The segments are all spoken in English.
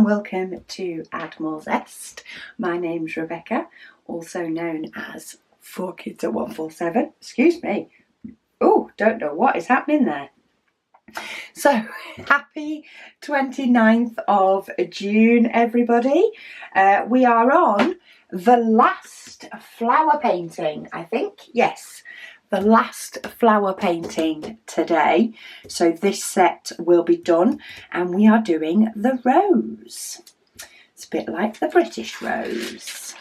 welcome to Add More Zest. My name's Rebecca, also known as 4Kids at 147. Excuse me. Oh, don't know what is happening there. So, happy 29th of June, everybody. We are on the last flower painting, I think. Yes, the last flower painting today. So this set will be done and we are doing the rose. It's a bit like the British rose.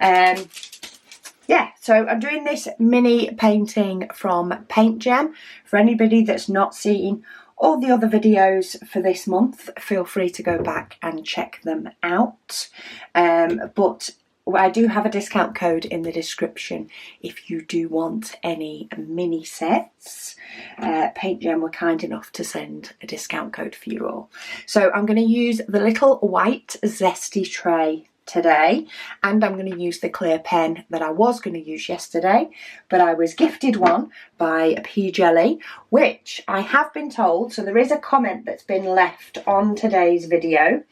Yeah, so I'm doing this mini painting from Paint Gem. For anybody that's not seen all the other videos for this month, feel free to go back and check them out. But I do have a discount code in the description if you do want any mini sets. Paint Gem were kind enough to send a discount code for you all. So I'm going to use the little white zesty tray today, and I'm going to use the clear pen that I was going to use yesterday, but I was gifted one by P Jelly, which I have been told, so there is a comment that's been left on today's video.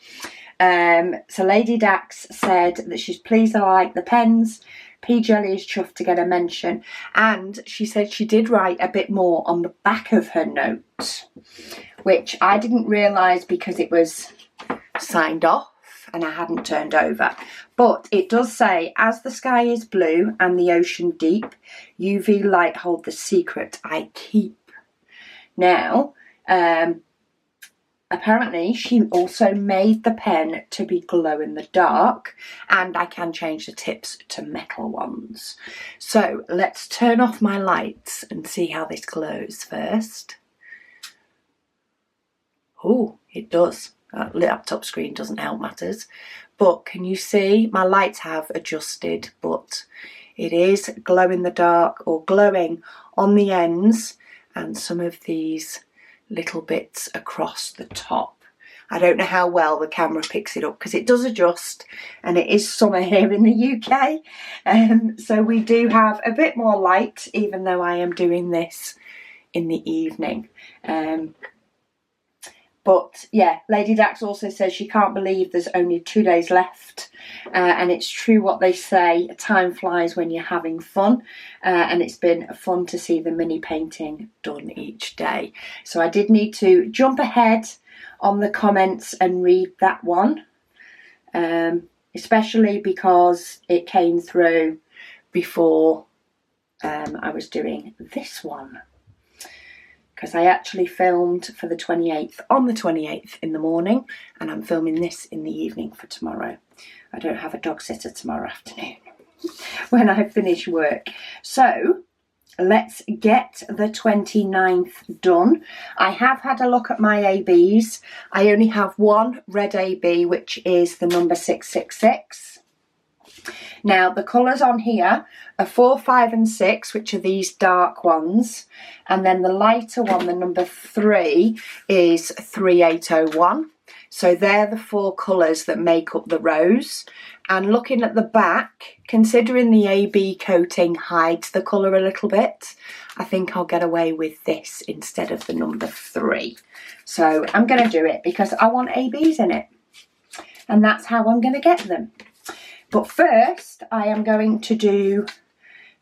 So Lady Dax said that she's pleased I like the pens. P Jelly is chuffed to get a mention, and she said she did write a bit more on the back of her note, which I didn't realise because it was signed off and I hadn't turned over. But it does say, as the sky is blue and the ocean deep, UV light hold the secret I keep. Now, apparently she also made the pen to be glow in the dark, and I can change the tips to metal ones. So let's turn off my lights and see how this glows first. Oh, it does. That laptop screen doesn't help matters. But can you see my lights have adjusted, but it is glow in the dark, or glowing on the ends and some of these little bits across the top. I don't know how well the camera picks it up because it does adjust, and it is summer here in the UK, so we do have a bit more light even though I am doing this in the evening. But yeah, Lady Dax also says she can't believe there's only 2 days left, and it's true what they say, time flies when you're having fun, and it's been fun to see the mini painting done each day. So I did need to jump ahead on the comments and read that one, especially because it came through before I was doing this one. Because I actually filmed for the 28th on the 28th in the morning, and I'm filming this in the evening for tomorrow. I don't have a dog sitter tomorrow afternoon when I finish work. So let's get the 29th done. I have had a look at my ABs. I only have one red AB, which is the number 666. Now the colours on here are 4, 5 and 6, which are these dark ones, and then the lighter one, the number 3, is 3801. So they're the 4 colours that make up the rose. And looking at the back, considering the AB coating hides the colour a little bit, I think I'll get away with this instead of the number 3. So I'm going to do it because I want ABs in it, and that's how I'm going to get them. But first, I am going to do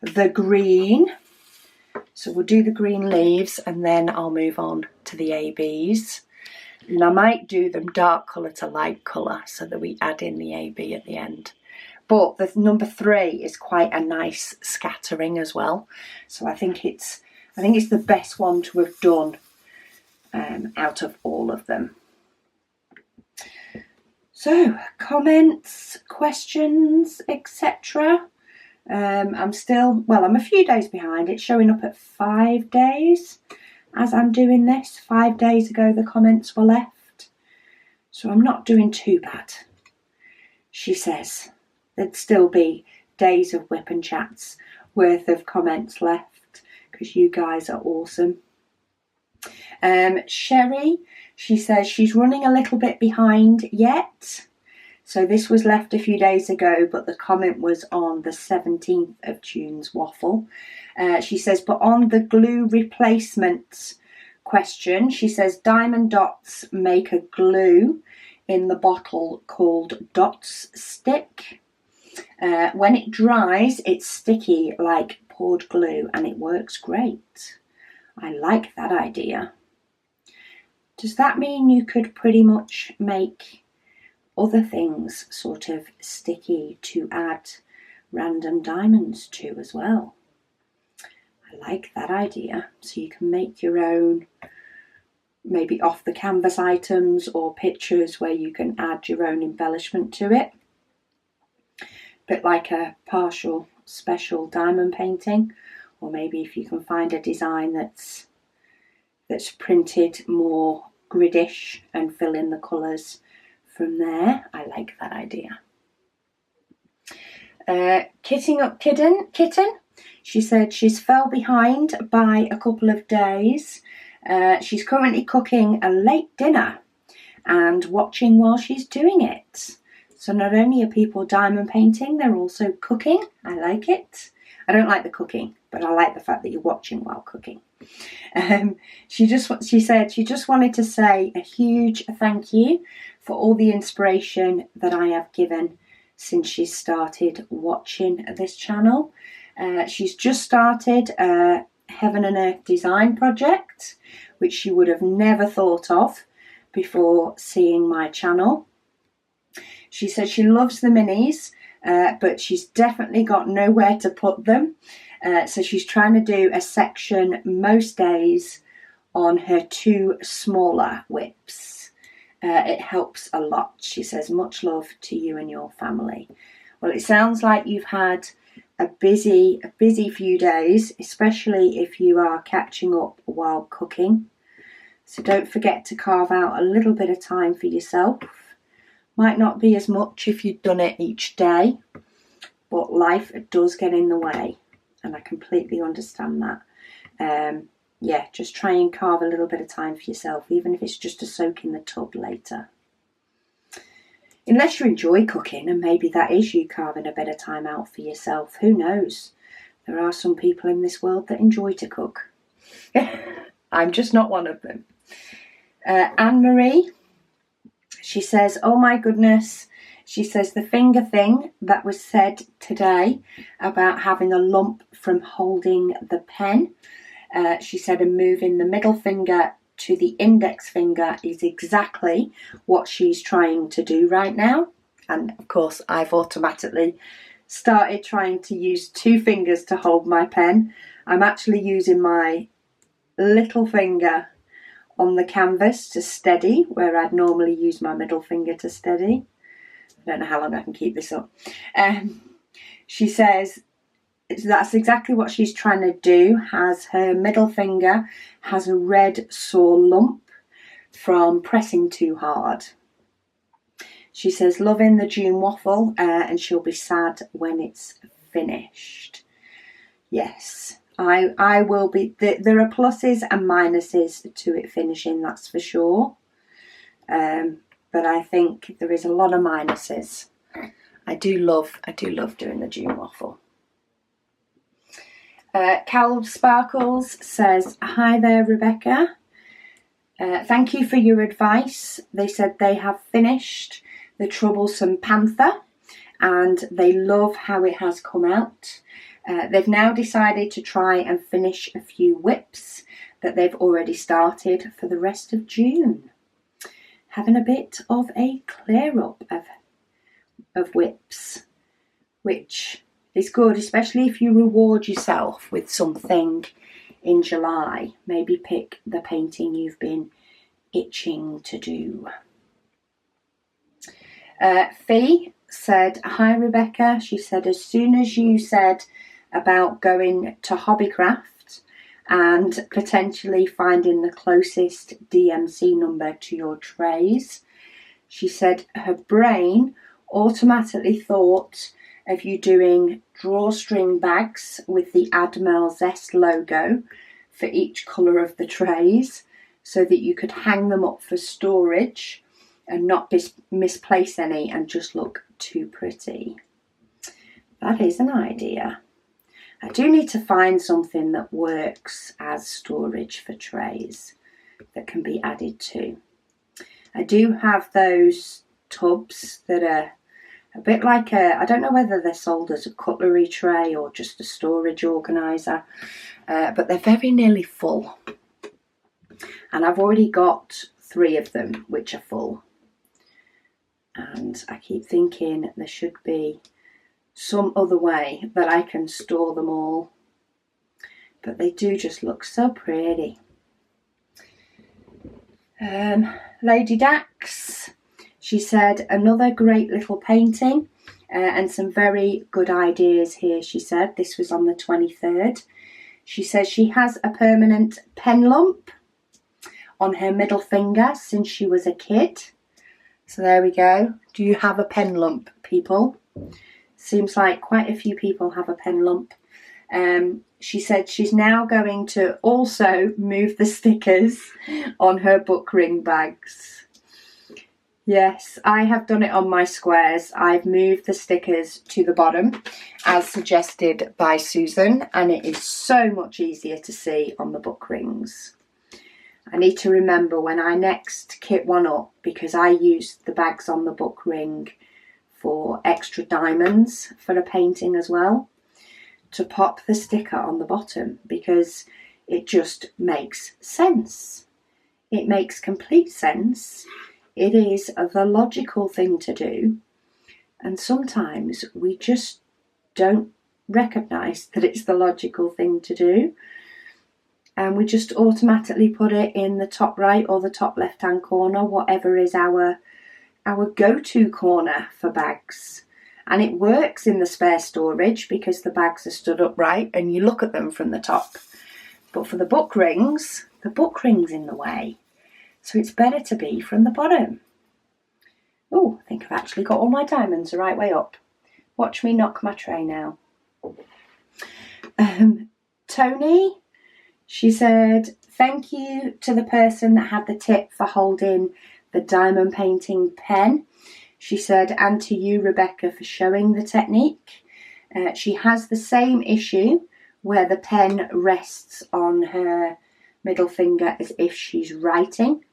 the green. So we'll do the green leaves and then I'll move on to the ABs. And I might do them dark colour to light colour so that we add in the AB at the end. But the number 3 is quite a nice scattering as well. So I think it's the best one to have done out of all of them. So, comments, questions, etc. I'm a few days behind. It's showing up at 5 days as I'm doing this. 5 days ago the comments were left. So I'm not doing too bad. She says there'd still be days of whip and chats worth of comments left because you guys are awesome. Sherry, she says she's running a little bit behind yet. So this was left a few days ago, but the comment was on the 17th of June's waffle. She says, but on the glue replacement question, she says diamond dots make a glue in the bottle called Dots Stick. When it dries, it's sticky like poured glue and it works great. I like that idea. Does that mean you could pretty much make other things sort of sticky to add random diamonds to as well? I like that idea. So you can make your own, maybe off the canvas items or pictures where you can add your own embellishment to it. A bit like a partial special diamond painting, or maybe if you can find a design that's printed more gridish and fill in the colours from there. I like that idea. Kitting up kitten. She said she's fell behind by a couple of days. She's currently cooking a late dinner and watching while she's doing it. So not only are people diamond painting, they're also cooking. I like it. I don't like the cooking, but I like the fact that you're watching while cooking. She said she just wanted to say a huge thank you for all the inspiration that I have given since she started watching this channel. She's just started a Heaven and Earth design project, which she would have never thought of before seeing my channel. She said she loves the minis, but she's definitely got nowhere to put them. So she's trying to do a section most days on her 2 smaller whips. It helps a lot. She says, much love to you and your family. Well, it sounds like you've had a busy few days, especially if you are catching up while cooking. So don't forget to carve out a little bit of time for yourself. Might not be as much if you've done it each day, but life does get in the way, and I completely understand that. Yeah, just try and carve a little bit of time for yourself, even if it's just to soak in the tub later. Unless you enjoy cooking, and maybe that is you carving a bit of time out for yourself. Who knows? There are some people in this world that enjoy to cook. I'm just not one of them. Anne-Marie, she says, oh my goodness. She says the finger thing that was said today about having a lump from holding the pen. She said, and moving the middle finger to the index finger is exactly what she's trying to do right now. And of course, I've automatically started trying to use 2 fingers to hold my pen. I'm actually using my little finger on the canvas to steady, where I'd normally use my middle finger to steady. I don't know how long I can keep this up. She says that's exactly what she's trying to do. Has her middle finger has a red sore lump from pressing too hard. She says loving the June Waffle, and she'll be sad when it's finished. Yes, I will be. There are pluses and minuses to it finishing, that's for sure. But I think there is a lot of minuses. I do love doing the June Waffle. Cal Sparkles says, hi there, Rebecca. Thank you for your advice. They said they have finished the Troublesome Panther and they love how it has come out. They've now decided to try and finish a few whips that they've already started for the rest of June. Having a bit of a clear up of whips, which is good, especially if you reward yourself with something in July. Maybe pick the painting you've been itching to do. Fee said, hi Rebecca. She said, as soon as you said about going to Hobbycraft and potentially finding the closest DMC number to your trays, she said her brain automatically thought of you doing drawstring bags with the Admiral Zest logo for each colour of the trays, so that you could hang them up for storage and not misplace any and just look too pretty. That is an idea. I do need to find something that works as storage for trays that can be added to. I do have those tubs that are a bit like I don't know whether they're sold as a cutlery tray or just a storage organiser, but they're very nearly full. And I've already got 3 of them which are full. And I keep thinking there should be some other way that I can store them all. But they do just look so pretty. Lady Dax, she said, another great little painting and some very good ideas here, she said. This was on the 23rd. She says she has a permanent pen lump on her middle finger since she was a kid. So there we go. Do you have a pen lump, people? Seems like quite a few people have a pen lump. She said she's now going to also move the stickers on her book ring bags. Yes, I have done it on my squares. I've moved the stickers to the bottom as suggested by Susan, and it is so much easier to see on the book rings. I need to remember when I next kit one up, because I used the bags on the book ring for extra diamonds for a painting as well, to pop the sticker on the bottom, because it just makes sense. It makes complete sense. It is the logical thing to do, and sometimes we just don't recognise that it's the logical thing to do, and we just automatically put it in the top right or the top left hand corner, whatever is our go-to corner for bags. And it works in the spare storage because the bags are stood upright and you look at them from the top. But for the book rings in the way. So it's better to be from the bottom. Oh, I think I've actually got all my diamonds the right way up. Watch me knock my tray now. Tony, she said, thank you to the person that had the tip for holding the diamond painting pen. She said, and to you, Rebecca, for showing the technique. She has the same issue where the pen rests on her middle finger as if she's writing.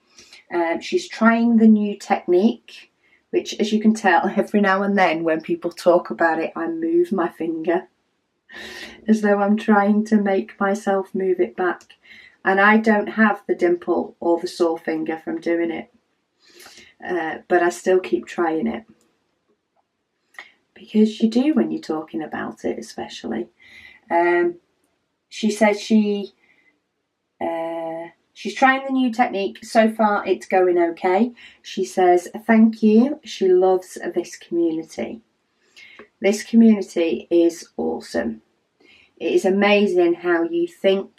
She's trying the new technique, which, as you can tell, every now and then when people talk about it, I move my finger as though I'm trying to make myself move it back. And I don't have the dimple or the sore finger from doing it. But I still keep trying it. Because you do when you're talking about it, especially. She says she's trying the new technique. So far, it's going okay. She says, thank you. She loves this community. This community is awesome. It is amazing how you think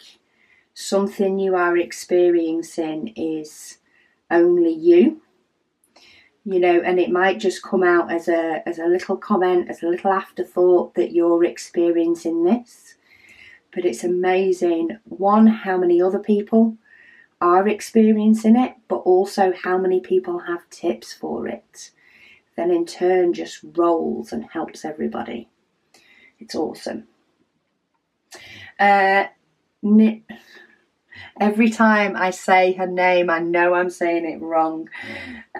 something you are experiencing is only you. You know, and it might just come out as a little comment, as a little afterthought that you're experiencing this. But it's amazing, one, how many other people are experiencing it, but also how many people have tips for it. Then in turn just rolls and helps everybody. It's awesome. Every time I say her name, I know I'm saying it wrong.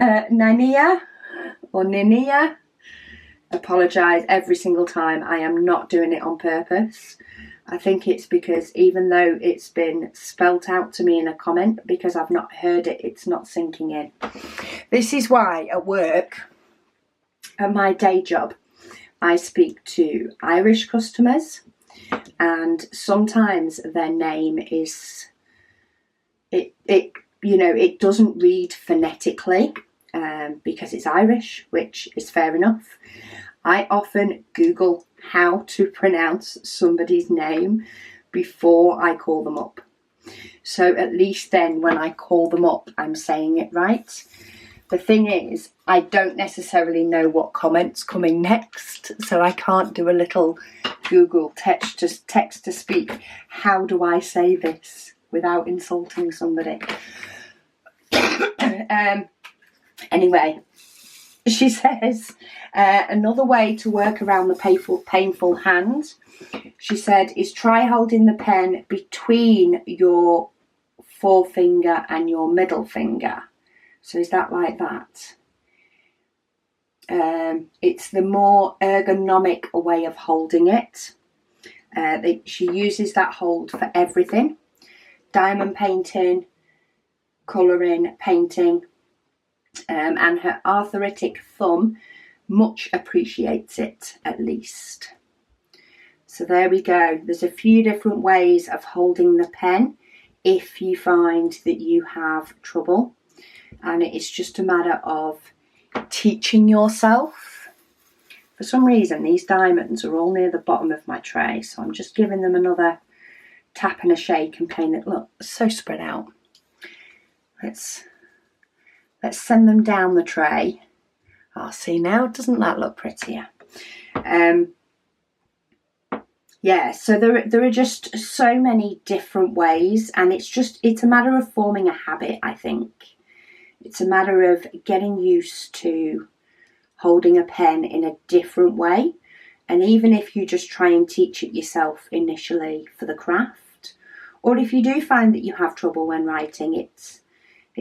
Nania or Ninia. Apologise every single time. I am not doing it on purpose. I think it's because even though it's been spelt out to me in a comment, because I've not heard it, it's not sinking in. This is why at work, at my day job, I speak to Irish customers, and sometimes their name is... It doesn't read phonetically because it's Irish, which is fair enough. I often Google how to pronounce somebody's name before I call them up. So at least then when I call them up, I'm saying it right. The thing is, I don't necessarily know what comment's coming next, so I can't do a little Google text to speak. How do I say this without insulting somebody? Anyway, she says, another way to work around the painful hand, she said, is try holding the pen between your forefinger and your middle finger. So is that like that? It's the more ergonomic way of holding it. She uses that hold for everything. Diamond painting, colouring, painting, and her arthritic thumb much appreciates it, at least. So there we go. There's a few different ways of holding the pen if you find that you have trouble, and it's just a matter of teaching yourself. For some reason these diamonds are all near the bottom of my tray, so I'm just giving them another tap and a shake and paint it. Look, so spread out. Let's send them down the tray. Oh, see now, doesn't that look prettier? Yeah, so there are just so many different ways, and it's a matter of forming a habit, I think. It's a matter of getting used to holding a pen in a different way. And even if you just try and teach it yourself initially for the craft, or if you do find that you have trouble when writing, it's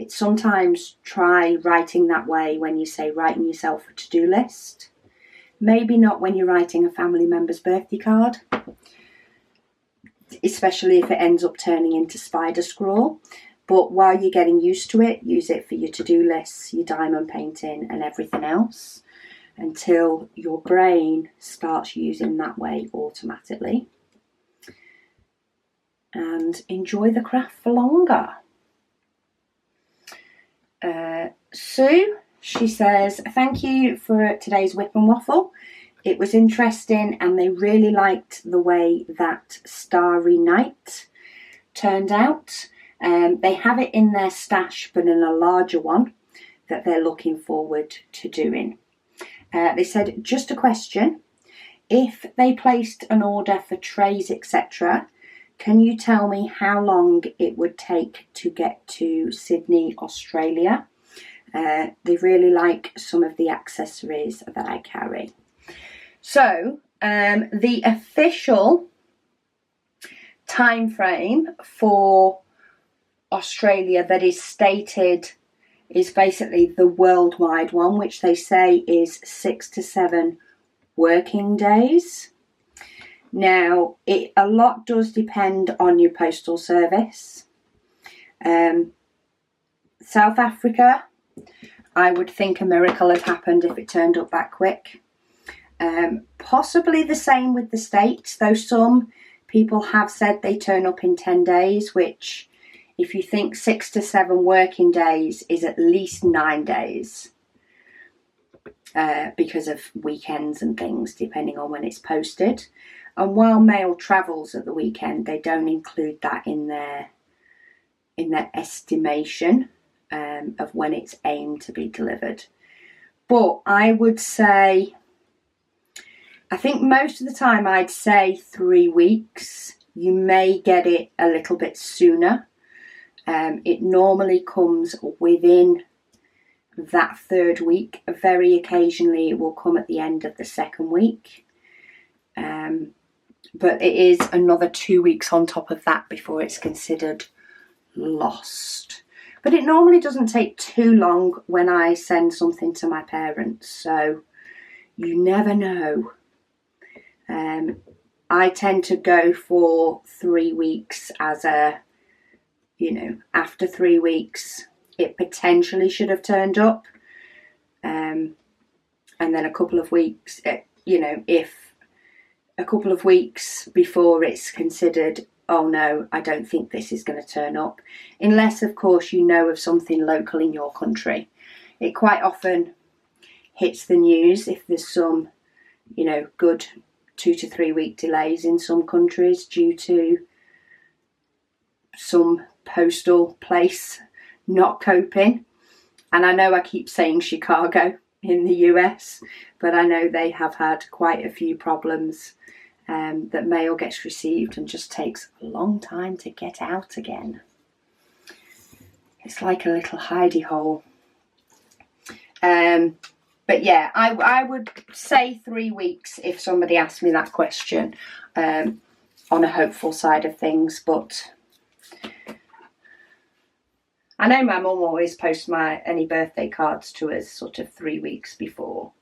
sometimes try writing that way when you say writing yourself a to-do list. Maybe not when you're writing a family member's birthday card, especially if it ends up turning into spider scrawl. But while you're getting used to it, use it for your to-do lists, your diamond painting and everything else, until your brain starts using that way automatically. And enjoy the craft for longer. Sue, she says, thank you for today's whip and waffle. It was interesting, and they really liked the way that Starry Night turned out. They have it in their stash, but in a larger one that they're looking forward to doing. They said, just a question. If they placed an order for trays, etc., can you tell me how long it would take to get to Sydney, Australia? They really like some of the accessories that I carry. So the official time frame for Australia that is stated is basically the worldwide one, which they say is 6 to 7 working days. Now, a lot does depend on your postal service. South Africa, I would think a miracle had happened if it turned up that quick. Possibly the same with the States, though some people have said they turn up in 10 days, which, if you think 6 to 7 working days, is at least 9 days. Because of weekends and things, depending on when it's posted. And while mail travels at the weekend, they don't include that in their estimation of when it's aimed to be delivered. But I would say, I think most of the time I'd say 3 weeks. You may get it a little bit sooner. It normally comes within that 3rd week. Very occasionally it will come at the end of the 2nd week. But it is another 2 weeks on top of that before it's considered lost. But it normally doesn't take too long when I send something to my parents, so you never know. I tend to go for 3 weeks as a, after 3 weeks it potentially should have turned up. And then a couple of weeks, if a couple of weeks before it's considered, oh no, I don't think this is going to turn up. Unless, of course, you know of something local in your country. It quite often hits the news if there's some, good 2 to 3 week delays in some countries due to some postal place not coping. And I know I keep saying Chicago in the US, but I know they have had quite a few problems that mail gets received and just takes a long time to get out again. It's like a little hidey hole. But yeah, I would say 3 weeks if somebody asked me that question, on a hopeful side of things. But I know my mum always posts any birthday cards to us sort of 3 weeks before.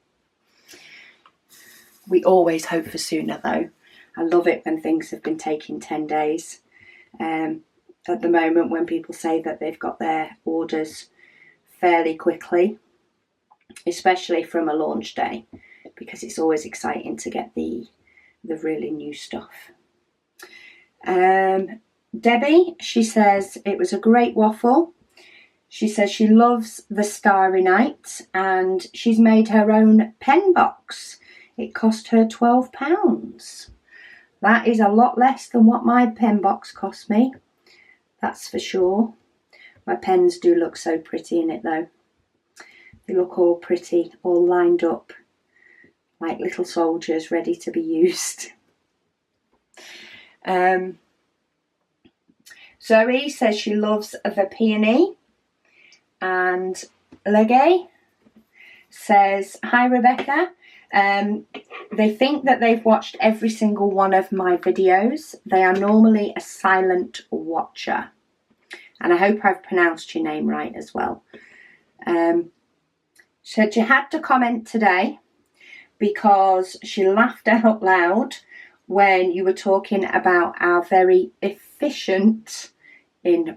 We always hope for sooner though. I love it when things have been taking 10 days. At the moment, when people say that they've got their orders fairly quickly, especially from a launch day, because it's always exciting to get the really new stuff. Debbie, she says it was a great waffle. She says she loves the Starry Night and she's made her own pen box. It cost her £12. That is a lot less than what my pen box cost me. That's for sure. My pens do look so pretty in it though. They look all pretty, all lined up like little soldiers ready to be used. Zoe says she loves the peony. And Legay says, hi Rebecca. They think that they've watched every single one of my videos. They are normally a silent watcher. And I hope I've pronounced your name right as well. Said she had to comment today because she laughed out loud when you were talking about our very efficient, in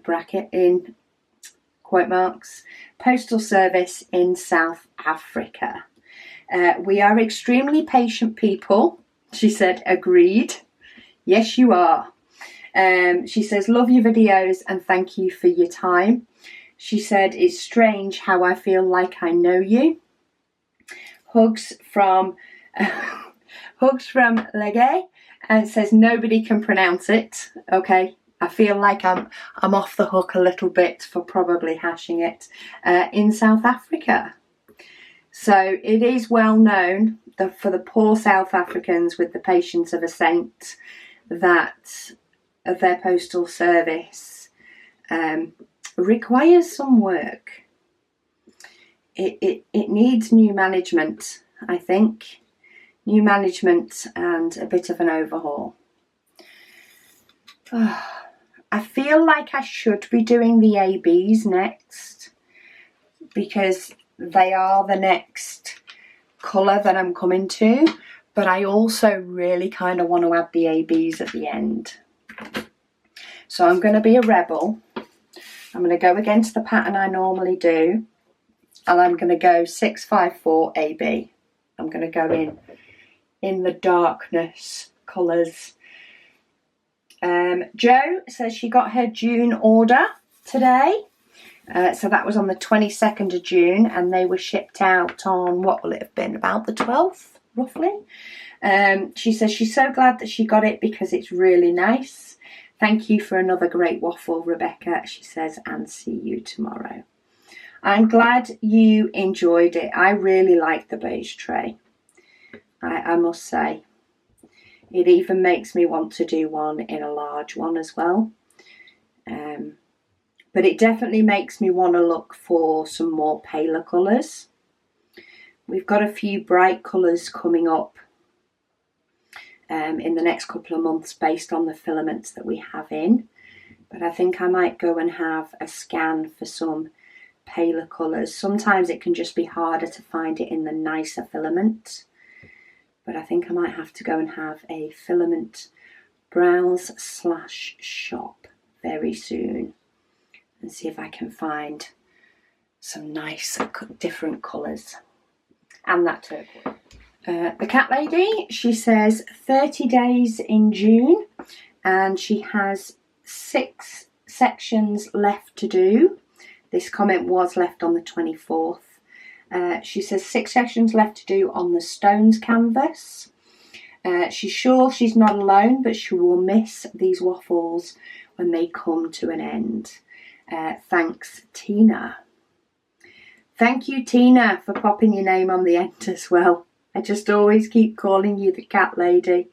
quote marks, postal service in South Africa. We are extremely patient people. She said, agreed. Yes, you are. She says, love your videos and thank you for your time. She said, it's strange how I feel like I know you. Hugs from Legay, and says nobody can pronounce it. Okay, I feel like I'm off the hook a little bit for probably hashing it in South Africa. So it is well known that for the poor South Africans with the patience of a saint, that their postal service requires some work. It needs new management, I think. New management and a bit of an overhaul. I feel like I should be doing the ABs next because they are the next colour that I'm coming to, but I also really kind of want to add the ABs at the end. So I'm going to be a rebel. I'm going to go against the pattern I normally do, and I'm going to go 654 AB. I'm going to go in the darkness colours. Jo says she got her June order today. So that was on the 22nd of June and they were shipped out on, what will it have been, about the 12th, roughly. She says she's so glad that she got it because it's really nice. Thank you for another great waffle, Rebecca, she says, and see you tomorrow. I'm glad you enjoyed it. I really like the beige tray, I must say. It even makes me want to do one in a large one as well. But it definitely makes me want to look for some more paler colours. We've got a few bright colours coming up in the next couple of months based on the filaments that we have in. But I think I might go and have a scan for some paler colours. Sometimes it can just be harder to find it in the nicer filament. But I think I might have to go and have a filament browse/shop very soon and see if I can find some nice different colours. And that turquoise. The cat lady, she says 30 days in June and she has 6 sections left to do. This comment was left on the 24th. She says 6 sections left to do on the stones canvas. She's sure she's not alone, but she will miss these waffles when they come to an end. Thanks, Tina. Thank you, Tina, for popping your name on the end as well. I just always keep calling you the cat lady.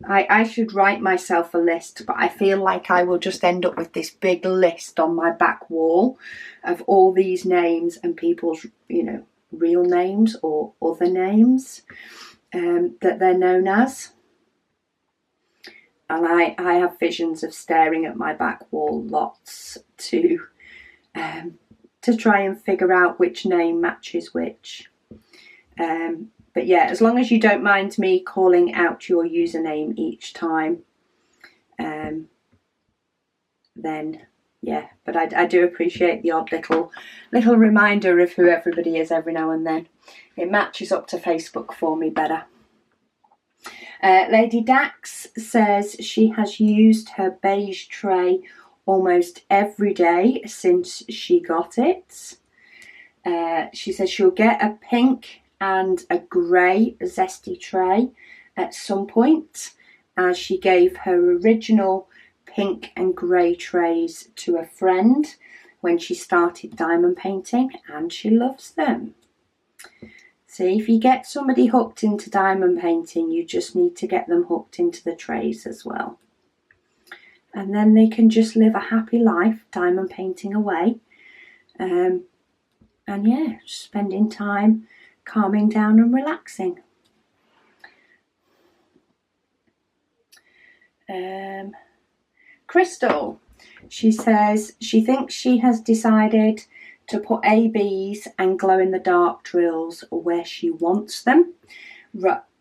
I should write myself a list, but I feel like I will just end up with this big list on my back wall of all these names and people's, real names or other names that they're known as. And I have visions of staring at my back wall lots to to try and figure out which name matches which. But yeah, as long as you don't mind me calling out your username each time, then yeah. But I do appreciate the odd little reminder of who everybody is every now and then. It matches up to Facebook for me better. Lady Dax says she has used her beige tray almost every day since she got it. She says she'll get a pink and a grey zesty tray at some point, as she gave her original pink and grey trays to a friend when she started diamond painting, and she loves them. See, if you get somebody hooked into diamond painting, you just need to get them hooked into the trays as well. And then they can just live a happy life diamond painting away. And yeah, just spending time calming down and relaxing. Crystal, she says she thinks she has decided to put ABs and glow-in-the-dark drills where she wants them,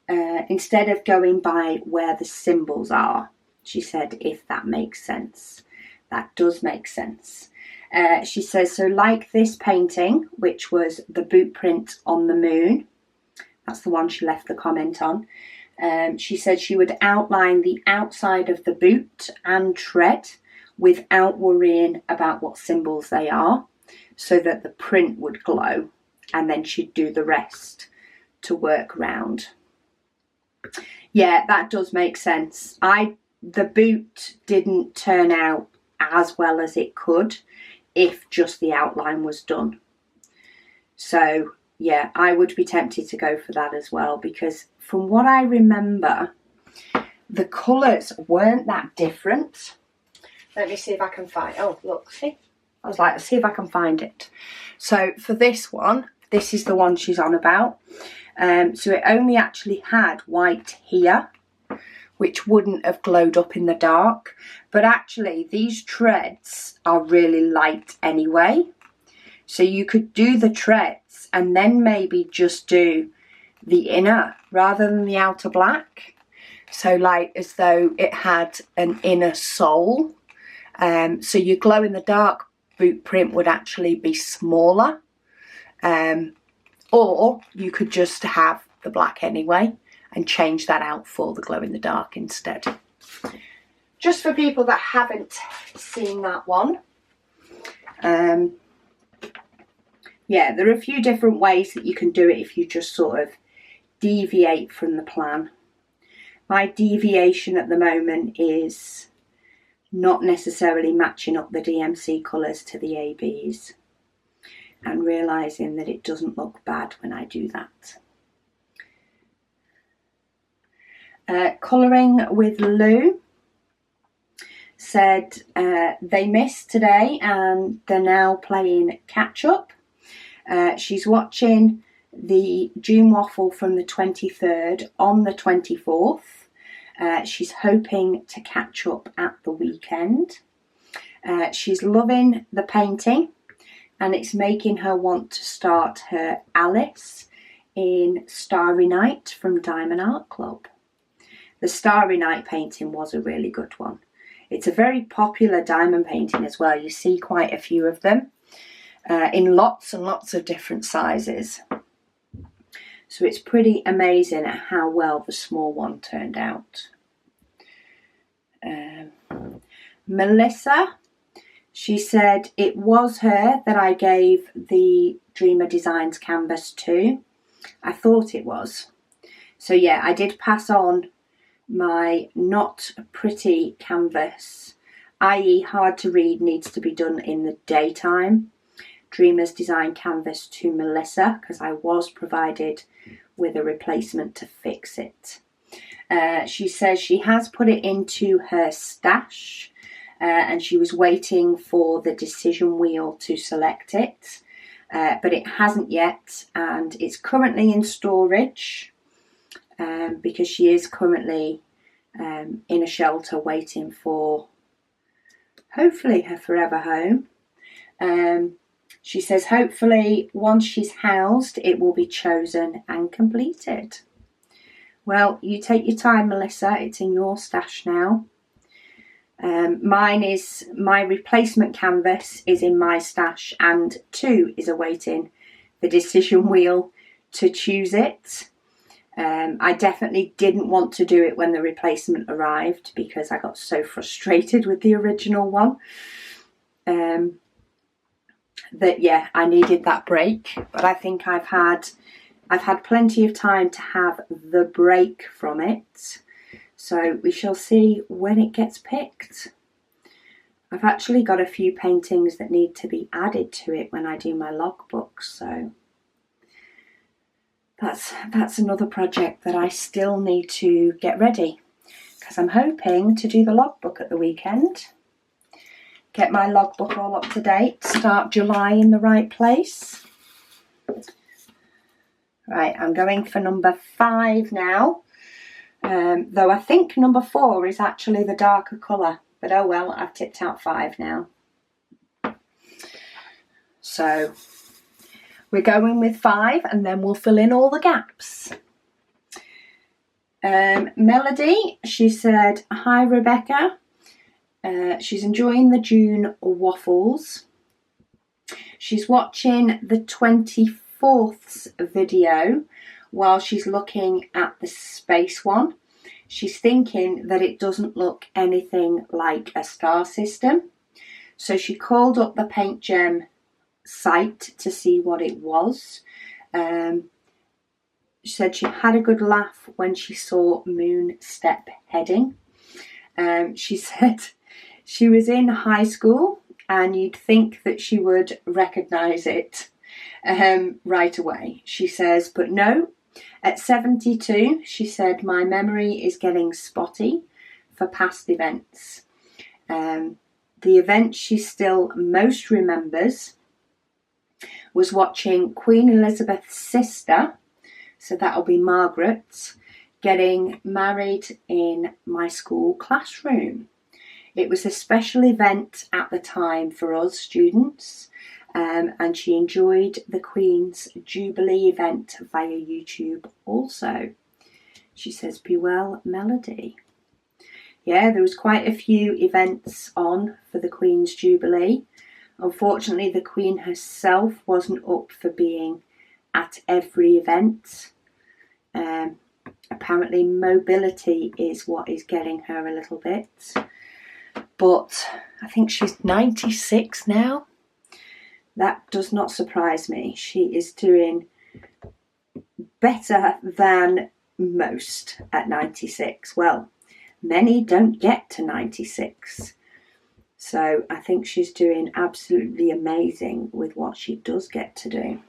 instead of going by where the symbols are. She said, if that makes sense. That does make sense. She says, so like this painting, which was the boot print on the moon, that's the one she left the comment on. She said she would outline the outside of the boot and tread without worrying about what symbols they are, so that the print would glow, and then she'd do the rest to work round. Yeah, that does make sense. The boot didn't turn out as well as it could if just the outline was done. So yeah, I would be tempted to go for that as well, because from what I remember, the colours weren't that different. Let me see if I can find, oh look, see? I was like, let's see if I can find it. So for this one, this is the one she's on about. So it only actually had white here, which wouldn't have glowed up in the dark. But actually, these treads are really light anyway. So you could do the treads and then maybe just do the inner rather than the outer black. So like as though it had an inner sole. So your glow in the dark boot print would actually be smaller, or you could just have the black anyway and change that out for the glow in the dark instead. Just for people that haven't seen that one, yeah, there are a few different ways that you can do it if you just sort of deviate from the plan. My deviation at the moment is not necessarily matching up the DMC colours to the ABs and realising that it doesn't look bad when I do that. Colouring with Lou said they missed today and they're now playing catch up. She's watching the June Waffle from the 23rd on the 24th. She's hoping to catch up at the weekend. She's loving the painting, and it's making her want to start her Alice in Starry Night from Diamond Art Club. The Starry Night painting was a really good one. It's a very popular diamond painting as well. You see quite a few of them in lots and lots of different sizes. So it's pretty amazing at how well the small one turned out. Melissa, she said it was her that I gave the Dreamer Designs canvas to. I thought it was. So yeah, I did pass on my not pretty canvas, i.e. hard to read, needs to be done in the daytime, Dreamer's Design canvas to Melissa, because I was provided with a replacement to fix it. She says she has put it into her stash and she was waiting for the decision wheel to select it, but it hasn't yet, and it's currently in storage because she is currently in a shelter waiting for hopefully her forever home. She says hopefully once she's housed it will be chosen and completed. Well, you take your time, Melissa, it's in your stash now. My replacement canvas is in my stash, and 2 is awaiting the decision wheel to choose it. I definitely didn't want to do it when the replacement arrived because I got so frustrated with the original one. That yeah, I needed that break, but I think I've had plenty of time to have the break from it, so we shall see when it gets picked. I've actually got a few paintings that need to be added to it when I do my logbook, so that's another project that I still need to get ready, because I'm hoping to do the logbook at the weekend. Get my logbook all up to date, start July in the right place. Right, I'm going for number 5 now, though I think number 4 is actually the darker colour, but oh well, I've tipped out 5 now. So we're going with 5 and then we'll fill in all the gaps. Melody, she said, hi Rebecca. She's enjoying the June waffles. She's watching the 24th video while she's looking at the space one. She's thinking that it doesn't look anything like a star system. So she called up the Paint Gem site to see what it was. She said she had a good laugh when she saw moon step heading. She said she was in high school and you'd think that she would recognise it right away. She says, but no, at 72, she said, my memory is getting spotty for past events. The event she still most remembers was watching Queen Elizabeth's sister, so that'll be Margaret, getting married in my school classroom. It was a special event at the time for us students, and she enjoyed the Queen's Jubilee event via YouTube also. She says, be well, Melody. Yeah, there was quite a few events on for the Queen's Jubilee. Unfortunately, the Queen herself wasn't up for being at every event. Apparently mobility is what is getting her a little bit. But I think she's 96 now. That does not surprise me. She is doing better than most at 96. Well, many don't get to 96. So I think she's doing absolutely amazing with what she does get to do.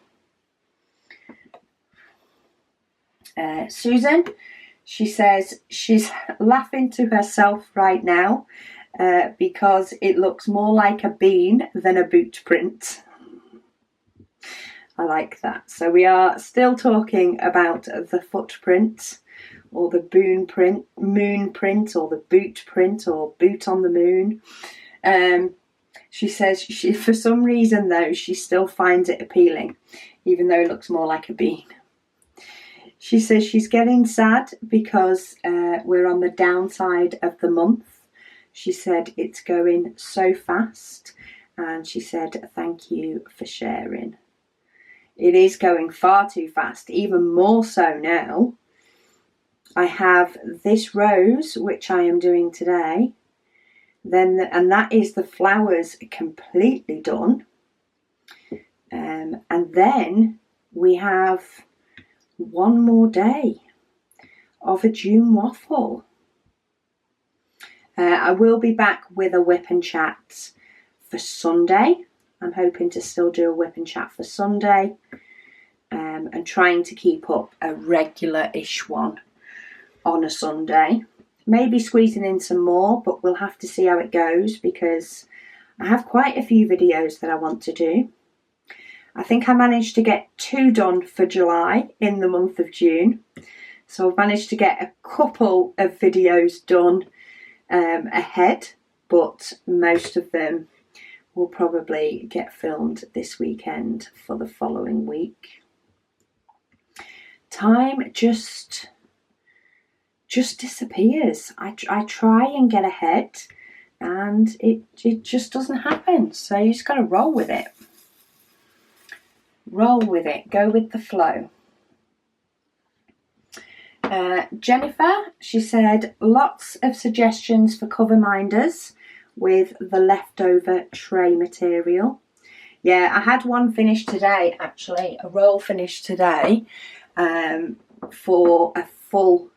Susan, she says she's laughing to herself right now because it looks more like a bean than a boot print. I like that. So we are still talking about the footprint or the moon print or the boot print or boot on the moon. She says she, for some reason though, she still finds it appealing, even though it looks more like a bean. She says she's getting sad because we're on the downside of the month. She said it's going so fast, and she said thank you for sharing. It is going far too fast, even more so now. I have this rose, which I am doing today, and that is the flowers completely done. And then we have one more day of a June waffle. I will be back with a whip and chat for Sunday. I'm hoping to still do a whip and chat for Sunday, and trying to keep up a regular-ish one on a Sunday. Maybe squeezing in some more, but we'll have to see how it goes because I have quite a few videos that I want to do. I think I managed to get 2 done for July in the month of June. So I've managed to get a couple of videos done ahead, but most of them will probably get filmed this weekend for the following week. Time just disappears. I try and get ahead, and it just doesn't happen. So you just got to roll with it. Roll with it. Go with the flow. Jennifer, she said, lots of suggestions for cover minders with the leftover tray material. Yeah, I had one finished today, actually, a roll finished today for a full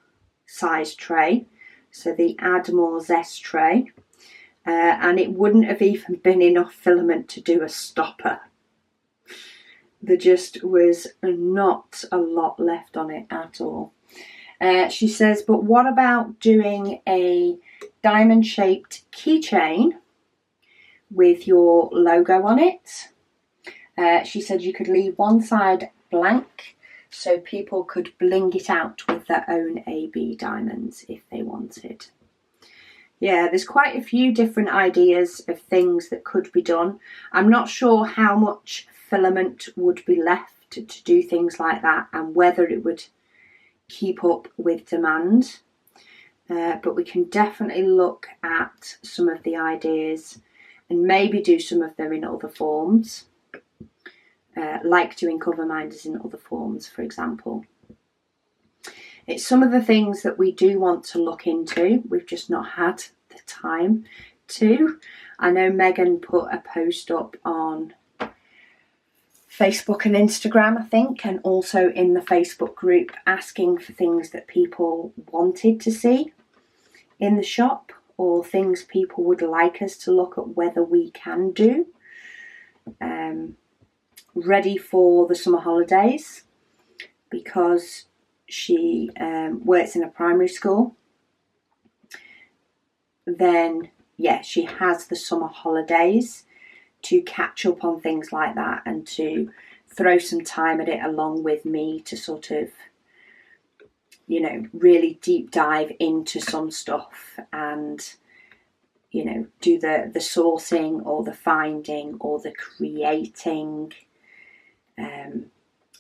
size tray, so the Add More Zest tray, and it wouldn't have even been enough filament to do a stopper. There just was not a lot left on it at all. She says, but what about doing a diamond shaped keychain with your logo on it? She said you could leave one side blank so people could bling it out with their own AB diamonds if they wanted. Yeah, there's quite a few different ideas of things that could be done. I'm not sure how much filament would be left to do things like that and whether it would keep up with demand, but we can definitely look at some of the ideas and maybe do some of them in other forms, like doing cover minders in other forms, for example. It's some of the things that we do want to look into. We've just not had the time to. I know Megan put a post up on Facebook and Instagram, I think, and also in the Facebook group, asking for things that people wanted to see in the shop or things people would like us to look at whether we can do. Ready for the summer holidays, because she works in a primary school. Then, yeah, she has the summer holidays to catch up on things like that and to throw some time at it along with me to sort of, you know, really deep dive into some stuff and, you know, do the sourcing or the finding or the creating,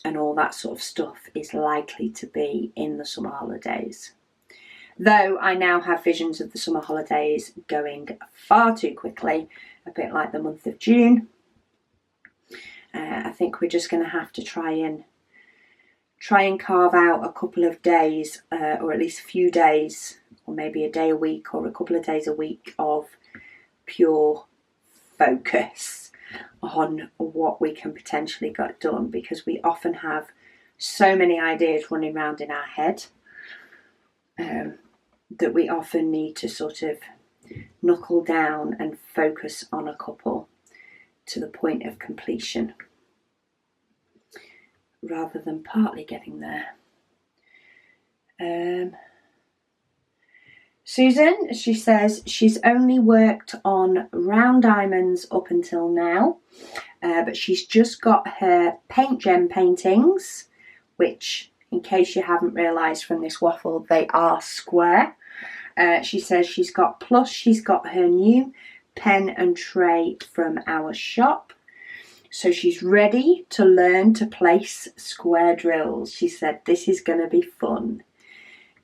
and all that sort of stuff is likely to be in the summer holidays. Though I now have visions of the summer holidays going far too quickly, a bit like the month of June. I think we're just going to have to try and carve out a couple of days, or at least a few days, or maybe a day a week or a couple of days a week of pure focus on what we can potentially get done, because we often have so many ideas running around in our head that we often need to sort of knuckle down and focus on a couple to the point of completion rather than partly getting there. Susan, she says she's only worked on round diamonds up until now, but she's just got her paint gem paintings, which, in case you haven't realised from this waffle, they are square. She says she's got her new pen and tray from our shop. So she's ready to learn to place square drills. She said this is going to be fun.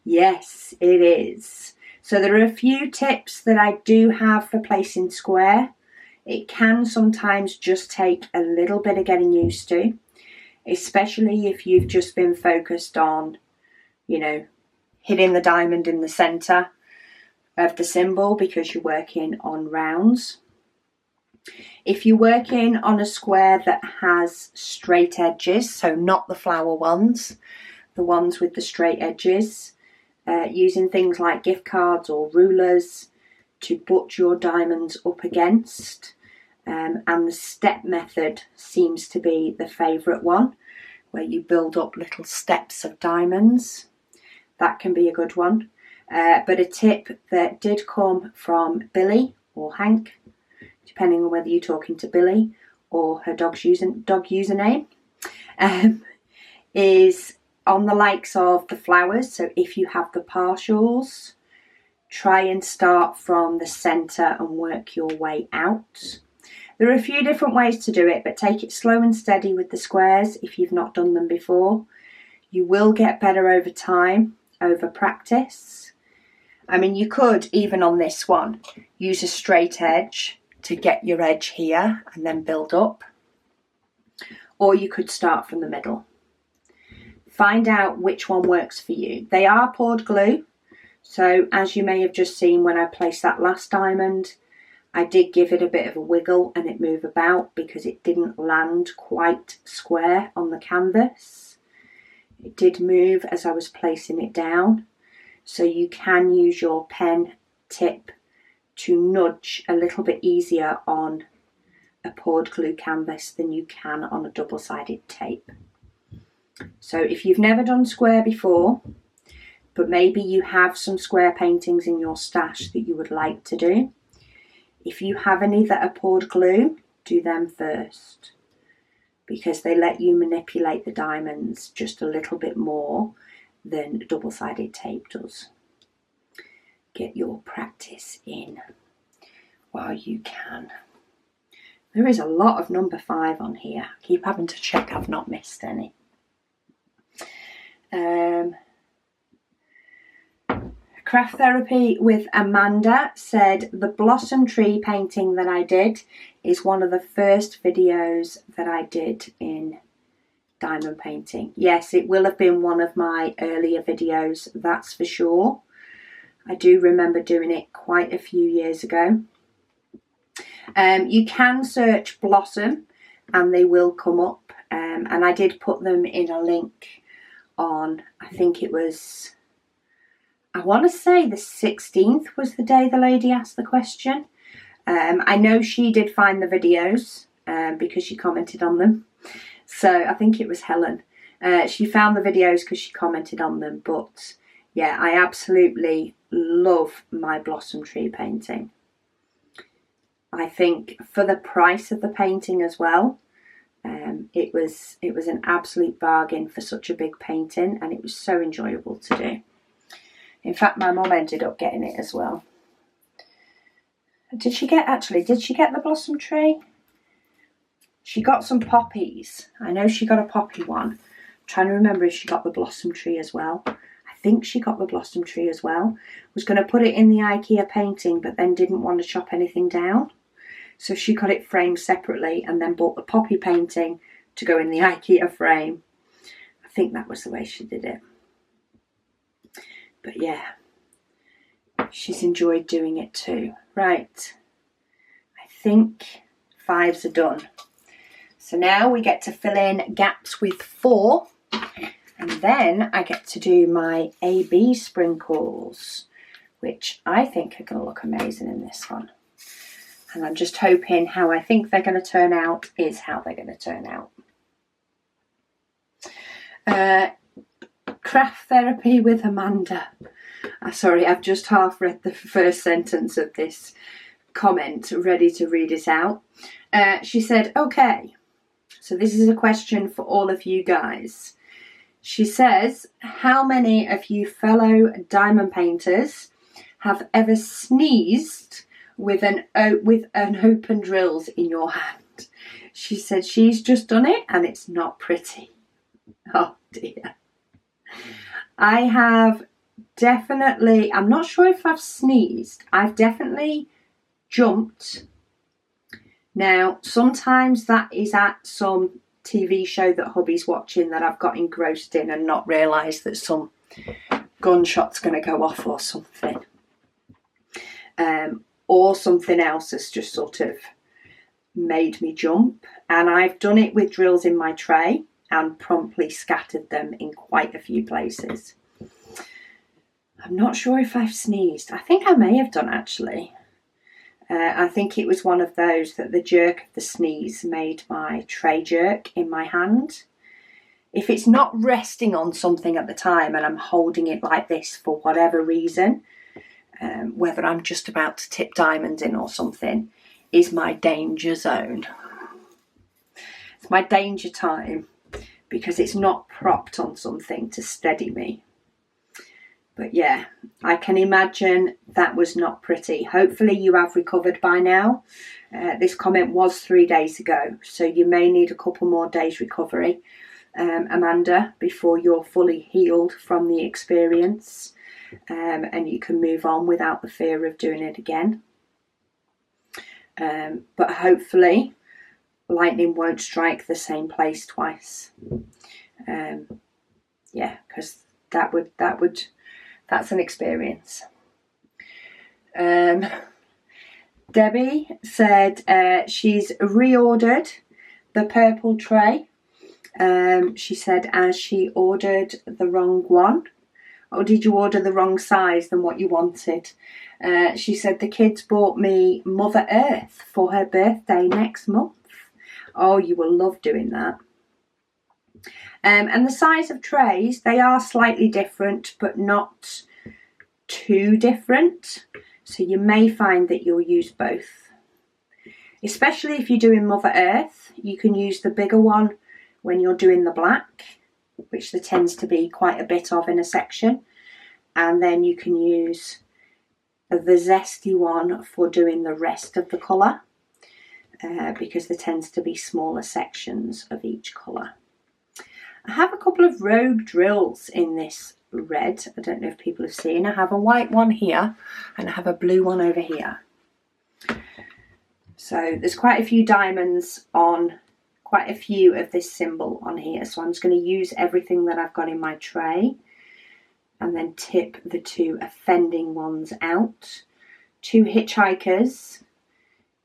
Yes, it is. So there are a few tips that I do have for placing square. It can sometimes just take a little bit of getting used to, especially if you've just been focused on, you know, hitting the diamond in the centre of the symbol because you're working on rounds. If you're working on a square that has straight edges, so not the flower ones, the ones with the straight edges, using things like gift cards or rulers to butt your diamonds up against, and the step method seems to be the favourite one, where you build up little steps of diamonds. That can be a good one. But a tip that did come from Billy or Hank, depending on whether you're talking to Billy or her dog username, is on the likes of the flowers. So if you have the partials, try and start from the centre and work your way out. There are a few different ways to do it, but take it slow and steady with the squares if you've not done them before. You will get better over time, over practice. I mean, you could, even on this one, use a straight edge to get your edge here and then build up. Or you could start from the middle. Find out which one works for you. They are poured glue. So as you may have just seen when I placed that last diamond, I did give it a bit of a wiggle and it moved about because it didn't land quite square on the canvas. It did move as I was placing it down. So you can use your pen tip to nudge a little bit easier on a poured glue canvas than you can on a double-sided tape. So if you've never done square before, but maybe you have some square paintings in your stash that you would like to do, if you have any that are poured glue, do them first, because they let you manipulate the diamonds just a little bit more than double-sided tape does. Get your practice in while you can. There is a lot of number 5 on here. I keep having to check I've not missed any. Craft Therapy with Amanda said the blossom tree painting that I did is one of the first videos that I did in diamond painting. Yes, it will have been one of my earlier videos, that's for sure. I do remember doing it quite a few years ago. You can search blossom and they will come up, and I did put them in a link on, I think it was, I want to say the 16th was the day the lady asked the question. I know she did find the videos because she commented on them. So I think it was Helen. She found the videos because she commented on them. But yeah, I absolutely love my blossom tree painting. I think for the price of the painting as well, it was an absolute bargain for such a big painting, and it was so enjoyable to do. In fact, my mum ended up getting it as well. Did she get the blossom tree? She got some poppies. I know she got a poppy one. I'm trying to remember if she got the blossom tree as well. I think she got the blossom tree as well. Was going to put it in the IKEA painting, but then didn't want to chop anything down. So she got it framed separately and then bought the poppy painting to go in the IKEA frame. I think that was the way she did it. But yeah, she's enjoyed doing it too. Right, I think 5s are done. So now we get to fill in gaps with 4, and then I get to do my AB sprinkles, which I think are going to look amazing in this one. And I'm just hoping how I think they're going to turn out is how they're going to turn out. Craft Therapy with Amanda. Sorry, I've just half read the first sentence of this comment, ready to read it out. She said, okay, so this is a question for all of you guys. She says, how many of you fellow diamond painters have ever sneezed with an open drills in your hand? She said she's just done it and it's not pretty. Oh dear. I have definitely, I'm not sure if I've sneezed. I've definitely jumped. Now, sometimes that is at some TV show that hubby's watching that I've got engrossed in and not realised that some gunshot's going to go off or something. Or something else has just sort of made me jump. And I've done it with drills in my tray and promptly scattered them in quite a few places. I'm not sure if I've sneezed. I think I may have done actually. I think it was one of those that the jerk of the sneeze made my tray jerk in my hand. If it's not resting on something at the time and I'm holding it like this for whatever reason, whether I'm just about to tip diamonds in or something, is my danger zone. It's my danger time because it's not propped on something to steady me. But yeah, I can imagine that was not pretty. Hopefully you have recovered by now. This comment was 3 days ago, so you may need a couple more days recovery, Amanda, before you're fully healed from the experience, and you can move on without the fear of doing it again. But hopefully lightning won't strike the same place twice. Yeah, because that's an experience. Debbie said she's reordered the purple tray. She said as she ordered the wrong one. Or did you order the wrong size than what you wanted? She said the kids bought me Mother Earth for her birthday next month. Oh, you will love doing that. And the size of trays, they are slightly different, but not too different. So you may find that you'll use both. Especially if you're doing Mother Earth, you can use the bigger one when you're doing the black, which there tends to be quite a bit of in a section. And then you can use the zesty one for doing the rest of the colour, because there tends to be smaller sections of each colour. I have a couple of rogue drills in this red. I don't know if people have seen. I have a white one here and I have a blue one over here. So there's quite a few diamonds on quite a few of this symbol on here. So I'm just going to use everything that I've got in my tray and then tip the two offending ones out. Two hitchhikers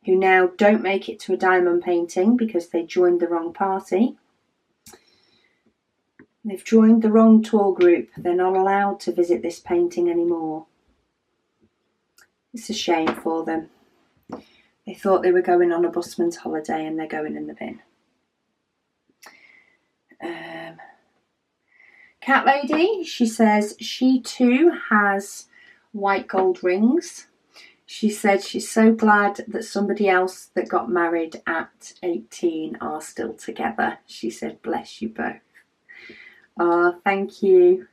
who now don't make it to a diamond painting because they joined the wrong party. They've joined the wrong tour group. They're not allowed to visit this painting anymore. It's a shame for them. They thought they were going on a busman's holiday and they're going in the bin. Cat Lady, she says she too has white gold rings. She said she's so glad that somebody else that got married at 18 are still together. She said, bless you both. Oh, thank you.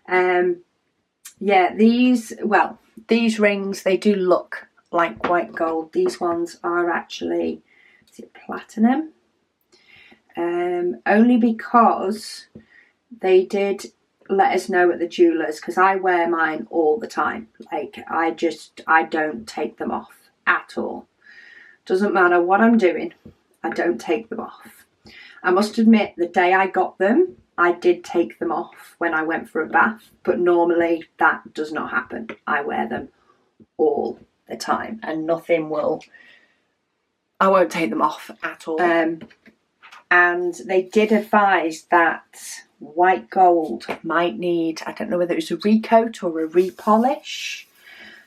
Yeah, these rings, they do look like white gold. These ones are actually, is it platinum? Only because they did let us know at the jewellers, because I wear mine all the time. Like, I don't take them off at all. Doesn't matter what I'm doing, I don't take them off. I must admit, the day I got them, I did take them off when I went for a bath, but normally that does not happen. I wear them all the time and I won't take them off at all. And they did advise that white gold might need, I don't know whether it was a recoat or a repolish,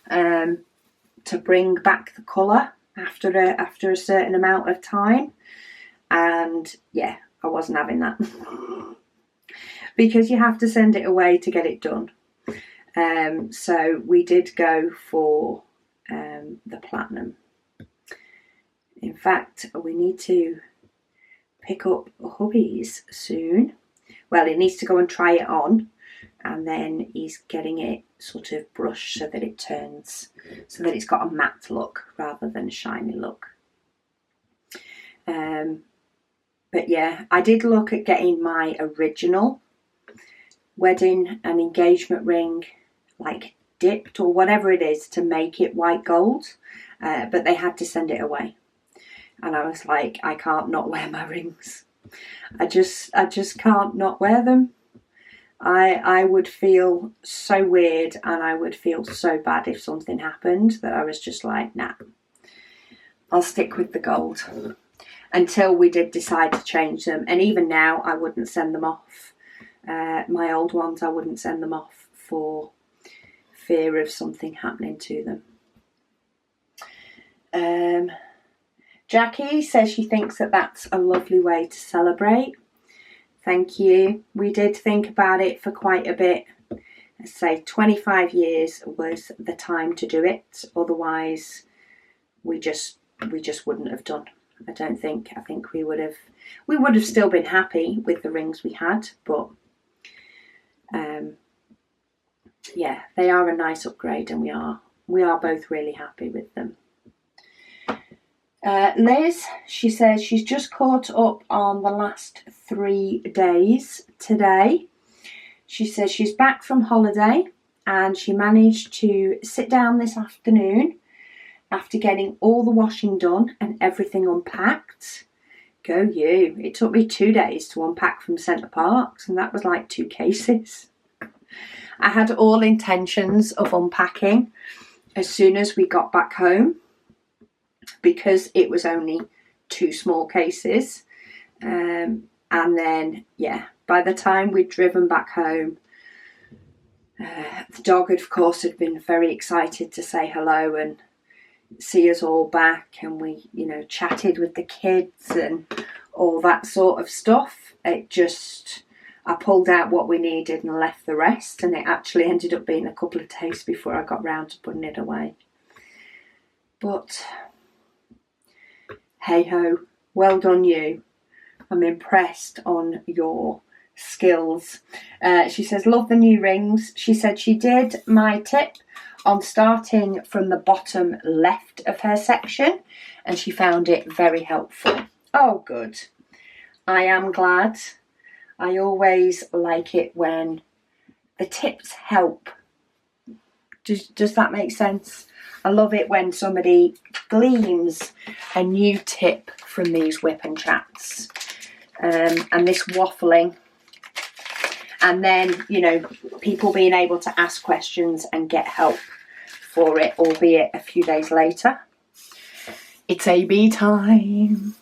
to bring back the colour after a certain amount of time. And yeah, I wasn't having that. Because you have to send it away to get it done. So we did go for the platinum. In fact, we need to pick up hubby's soon. Well, he needs to go and try it on, and then he's getting it sort of brushed so that it turns, so that it's got a matte look rather than a shiny look. But yeah, I did look at getting my original wedding and engagement ring like dipped or whatever it is to make it white gold, but they had to send it away, and I was like, I can't not wear my rings. I just can't not wear them. I would feel so weird and I would feel so bad if something happened that I was just like, nah, I'll stick with the gold. Until we did decide to change them, and even now I wouldn't send them off. My old ones, I wouldn't send them off for fear of something happening to them. Jackie says she thinks that that's a lovely way to celebrate. Thank you. We did think about it for quite a bit. Let's say 25 years was the time to do it. Otherwise, we just wouldn't have done. I think we would have still been happy with the rings we had, but yeah, they are a nice upgrade, and we are both really happy with them. Liz, she says she's just caught up on the last 3 days today. She says she's back from holiday and she managed to sit down this afternoon after getting all the washing done and everything unpacked. Go you. It took me 2 days to unpack from Centre Parks, and that was like 2 cases. I had all intentions of unpacking as soon as we got back home because it was only 2 small cases. And then, yeah, by the time we'd driven back home, the dog, of course, had been very excited to say hello and see us all back, and we, chatted with the kids and all that sort of stuff. I pulled out what we needed and left the rest, and it actually ended up being a couple of days before I got round to putting it away. But hey ho, well done you. I'm impressed on your skills. She says, love the new rings. She said she did my tip on starting from the bottom left of her section, and she found it very helpful. Oh, good. I am glad. I always like it when the tips help. Does that make sense? I love it when somebody gleans a new tip from these whip and chats. And this waffling. And then, people being able to ask questions and get help for it, albeit a few days later. It's AB time.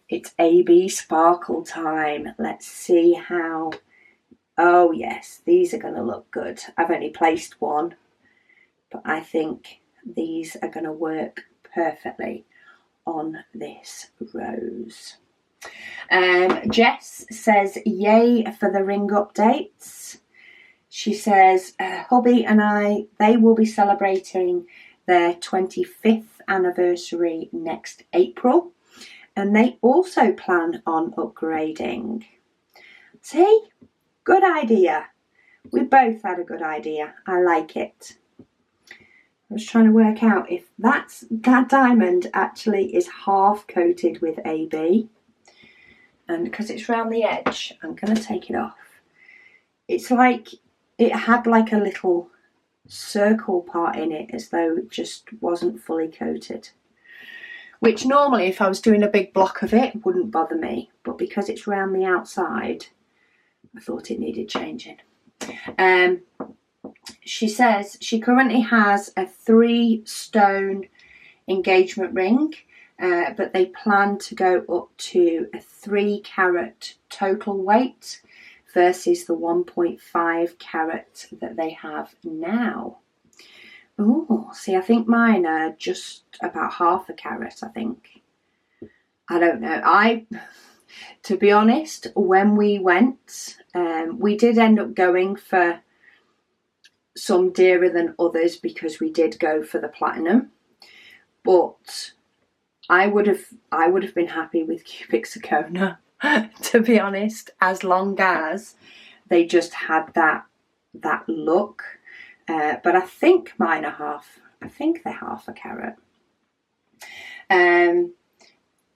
It's AB sparkle time. Let's see how... Oh, yes, these are going to look good. I've only placed one, but I think these are going to work perfectly on this rose. Jess says, yay for the ring updates. She says, hubby and I, they will be celebrating their 25th anniversary next April, and they also plan on upgrading. See? Good idea. We both had a good idea. I like it. I was trying to work out if that diamond actually is half coated with AB. And because it's round the edge, I'm going to take it off. It's like it had like a little circle part in it, as though it just wasn't fully coated. Which normally, if I was doing a big block of it, wouldn't bother me. But because it's round the outside, I thought it needed changing. She says she currently has a 3-stone engagement ring, but they plan to go up to a 3-carat total weight versus the 1.5 carat that they have now. Oh, see, I think mine are just about half a carat, I think. I don't know. To be honest, when we went, we did end up going for some dearer than others because we did go for the platinum. But I would have been happy with cubic zirconia, to be honest, as long as they just had that look. But I think mine are they're half a carat.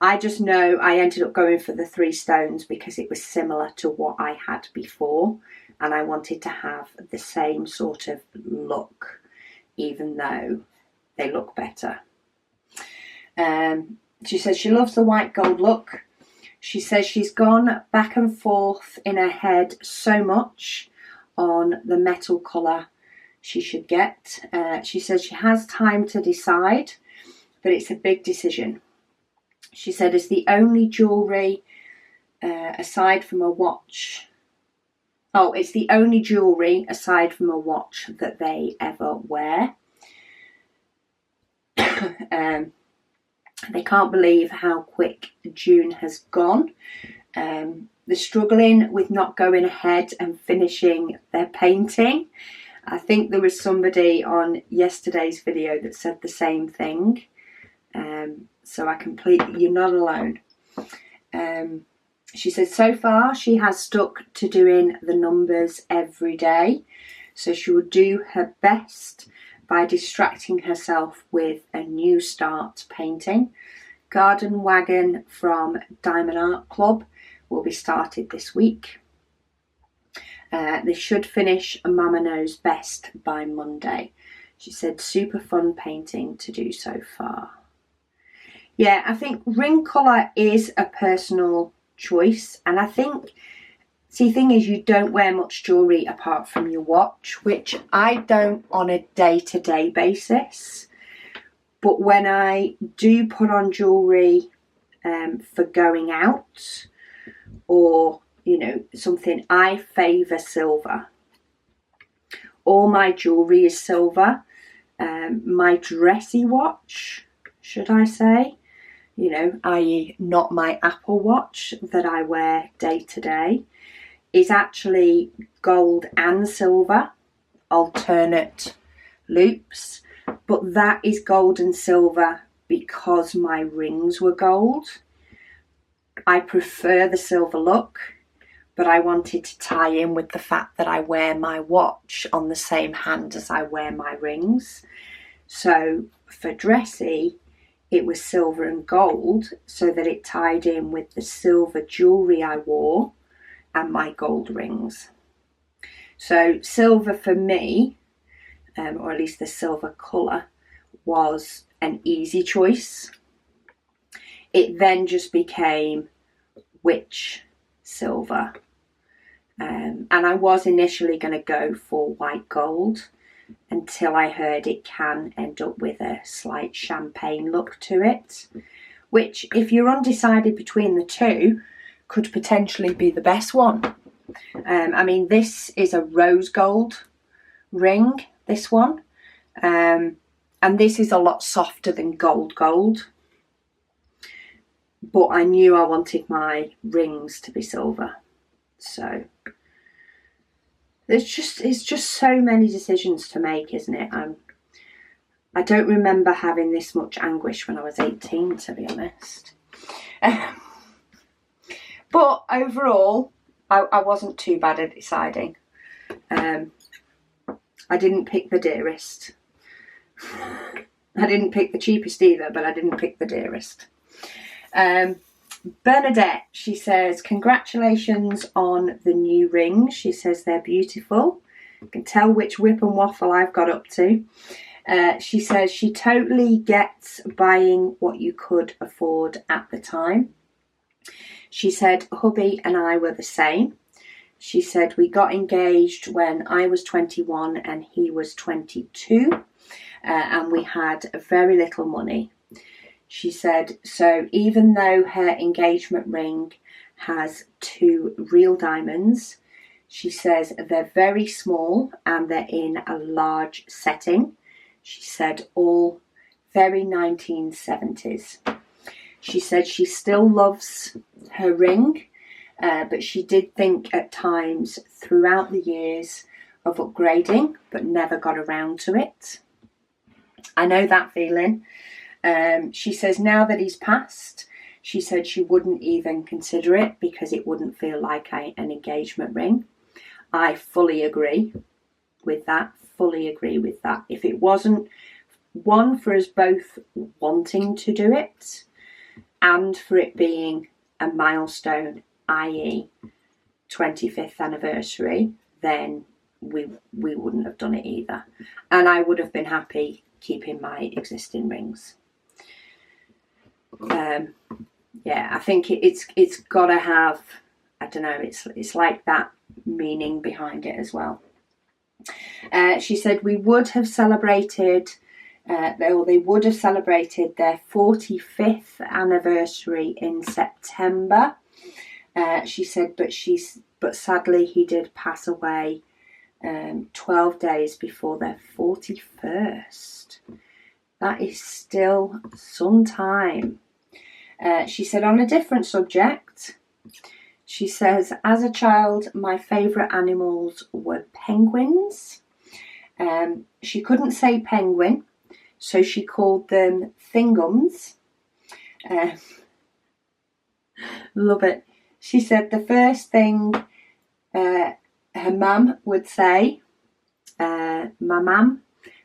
I just know I ended up going for the 3 stones because it was similar to what I had before, and I wanted to have the same sort of look, even though they look better. She says she loves the white gold look. She says she's gone back and forth in her head so much on the metal colour she should get. She says she has time to decide, but it's a big decision. She said it's the only jewellery aside from a watch. Oh, it's the only jewellery aside from a watch that they ever wear. They can't believe how quick June has gone. They're struggling with not going ahead and finishing their painting. I think there was somebody on yesterday's video that said the same thing. So you're not alone. She said so far she has stuck to doing the numbers every day. So she will do her best, by distracting herself with a new start painting. Garden Wagon from Diamond Art Club will be started this week. They should finish Mama Knows Best by Monday. She said super fun painting to do so far. Yeah, I think ring colour is a personal choice, and I think, see, the thing is, you don't wear much jewellery apart from your watch, which I don't on a day-to-day basis. But when I do put on jewellery for going out, or, you know, something, I favour silver. All my jewellery is silver. My dressy watch, should I say, you know, i.e. not my Apple Watch that I wear day to day, is actually gold and silver, alternate loops, but that is gold and silver because my rings were gold. I prefer the silver look, but I wanted to tie in with the fact that I wear my watch on the same hand as I wear my rings. So for dressy, it was silver and gold, so that it tied in with the silver jewellery I wore and my gold rings. So silver for me, or at least the silver colour, was an easy choice. It then just became which silver. And I was initially going to go for white gold, until I heard it can end up with a slight champagne look to it, which, if you're undecided between the two, could potentially be the best one. I mean, this is a rose gold ring, this one, and this is a lot softer than gold, but I knew I wanted my rings to be silver. So it's just so many decisions to make, isn't it? I don't remember having this much anguish when I was 18, to be honest. But overall, I wasn't too bad at deciding. I didn't pick the dearest. I didn't pick the cheapest either, but I didn't pick the dearest. Bernadette, she says, congratulations on the new rings. She says they're beautiful. You can tell which whip and waffle I've got up to. She says she totally gets buying what you could afford at the time. She said hubby and I were the same. She said we got engaged when I was 21 and he was 22, and we had very little money. She said, so even though her engagement ring has 2 real diamonds, she says they're very small and they're in a large setting. She said all very 1970s. She said she still loves her ring, but she did think at times throughout the years of upgrading, but never got around to it. I know that feeling. She says now that he's passed, she said she wouldn't even consider it because it wouldn't feel like an engagement ring. I fully agree with that, If it wasn't one for us both wanting to do it and for it being a milestone, i.e. 25th anniversary, then we wouldn't have done it either. And I would have been happy keeping my existing rings. Yeah, I think it's got to have, I don't know, it's like that meaning behind it as well. She said we would have celebrated, they would have celebrated their 45th anniversary in September. She said, but sadly he did pass away 12 days before their 41st. That is still some time. She said, on a different subject, she says, as a child, my favourite animals were penguins. She couldn't say penguin, so she called them thingums. Love it. She said the first thing her mum would say, my mum,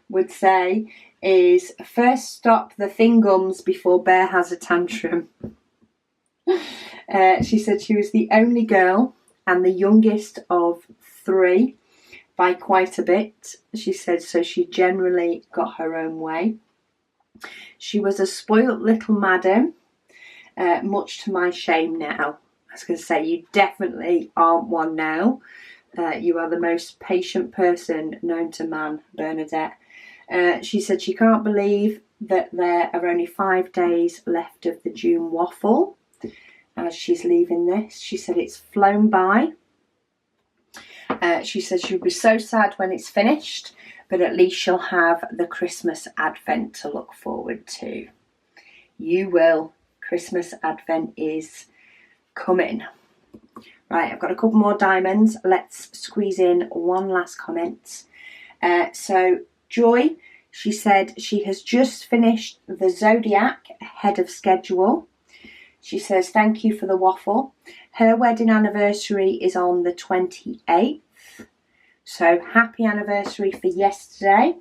would say is, first stop the thingums before Bear has a tantrum. She said she was the only girl and the youngest of 3 by quite a bit. She said so she generally got her own way. She was a spoilt little madam, much to my shame now. I was going to say, you definitely aren't one now. You are the most patient person known to man, Bernadette. She said she can't believe that there are only 5 days left of the June Waffle as she's leaving this. She said it's flown by. She said she'll be so sad when it's finished, but at least she'll have the Christmas Advent to look forward to. You will. Christmas Advent is coming. Right, I've got a couple more diamonds. Let's squeeze in one last comment. So Joy, she said she has just finished the Zodiac ahead of schedule. She says, thank you for the waffle. Her wedding anniversary is on the 28th. So happy anniversary for yesterday.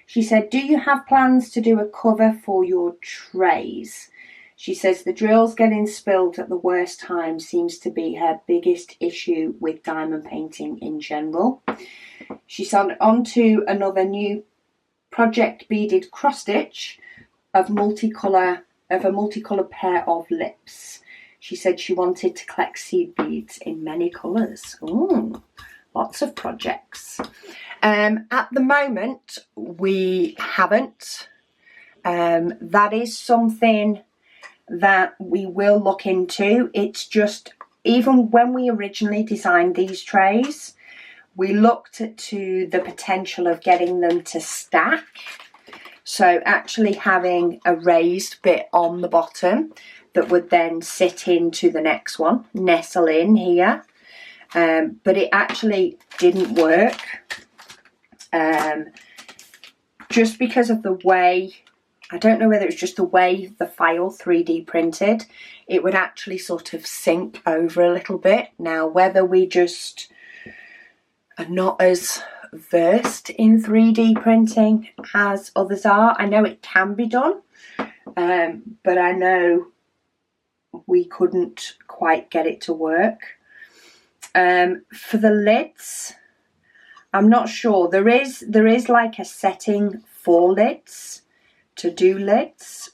She said, do you have plans to do a cover for your trays? She says the drills getting spilled at the worst time seems to be her biggest issue with diamond painting in general. She's on to another new project beaded cross stitch of a multicolour pair of lips. She said she wanted to collect seed beads in many colours. Ooh, lots of projects. At the moment, we haven't. That is something that we will look into. It's just, even when we originally designed these trays, we looked to the potential of getting them to stack. So actually having a raised bit on the bottom that would then sit into the next one, nestle in here. But it actually didn't work. Just because of the way, I don't know whether it was just the way the file 3D printed, it would actually sort of sink over a little bit. Now, whether we just are not as versed in 3D printing as others are, I know it can be done, but I know we couldn't quite get it to work. For the lids, I'm not sure. There is like a setting for lids, to do lids.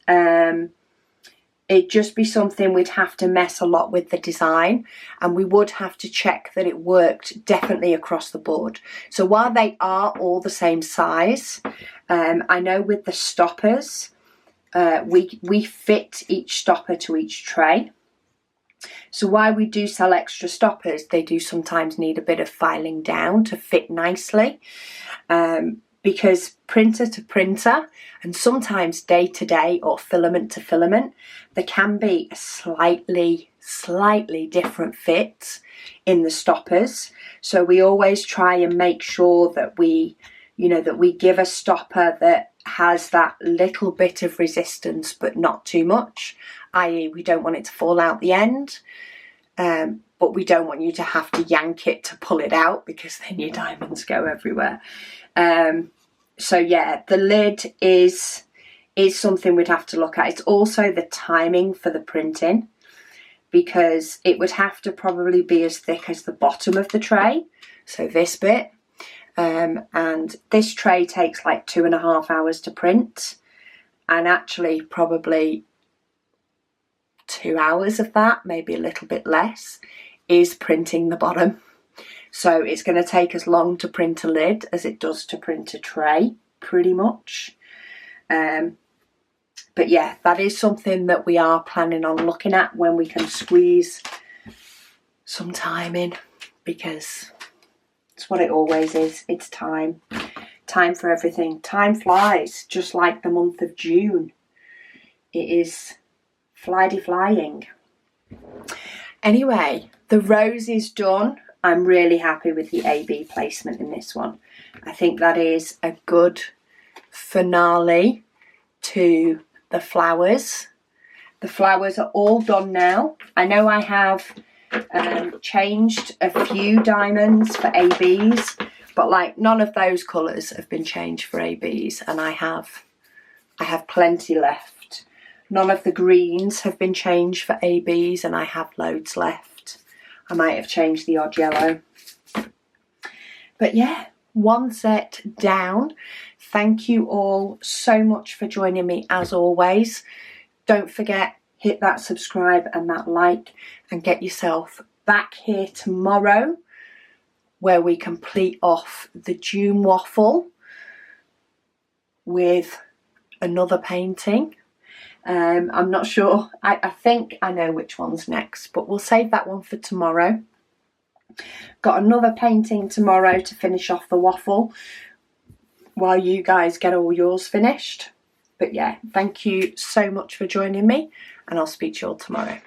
It'd just be something we'd have to mess a lot with the design, and we would have to check that it worked definitely across the board. So while they are all the same size, I know with the stoppers, we fit each stopper to each tray. So while we do sell extra stoppers, they do sometimes need a bit of filing down to fit nicely. Because printer to printer, and sometimes day to day or filament to filament, there can be a slightly different fit in the stoppers. So we always try and make sure that we give a stopper that has that little bit of resistance, but not too much, i.e. we don't want it to fall out the end, but we don't want you to have to yank it to pull it out, because then your diamonds go everywhere. So yeah, the lid is something we'd have to look at. It's also the timing for the printing, because it would have to probably be as thick as the bottom of the tray, so this bit, and this tray takes like 2.5 hours to print, and actually probably 2 hours of that, maybe a little bit less, is printing the bottom. So it's going to take as long to print a lid as it does to print a tray, pretty much. But yeah, that is something that we are planning on looking at when we can squeeze some time in, because it's what it always is. It's time. Time for everything. Time flies, just like the month of June. It is flying. Anyway, the rose is done. I'm really happy with the AB placement in this one. I think that is a good finale to the flowers. The flowers are all done now. I know I have changed a few diamonds for ABs, But like none of those colours have been changed for ABs, and I have plenty left. None of the greens have been changed for ABs, and I have loads left. I might have changed the odd yellow. But yeah, one set down. Thank you all so much for joining me as always. Don't forget, hit that subscribe and that like, and get yourself back here tomorrow where we complete off the June Waffle with another painting. I'm not sure. I think I know which one's next, but we'll save that one for tomorrow. Got another painting tomorrow to finish off the waffle while you guys get all yours finished. But yeah, thank you so much for joining me, and I'll speak to you all tomorrow.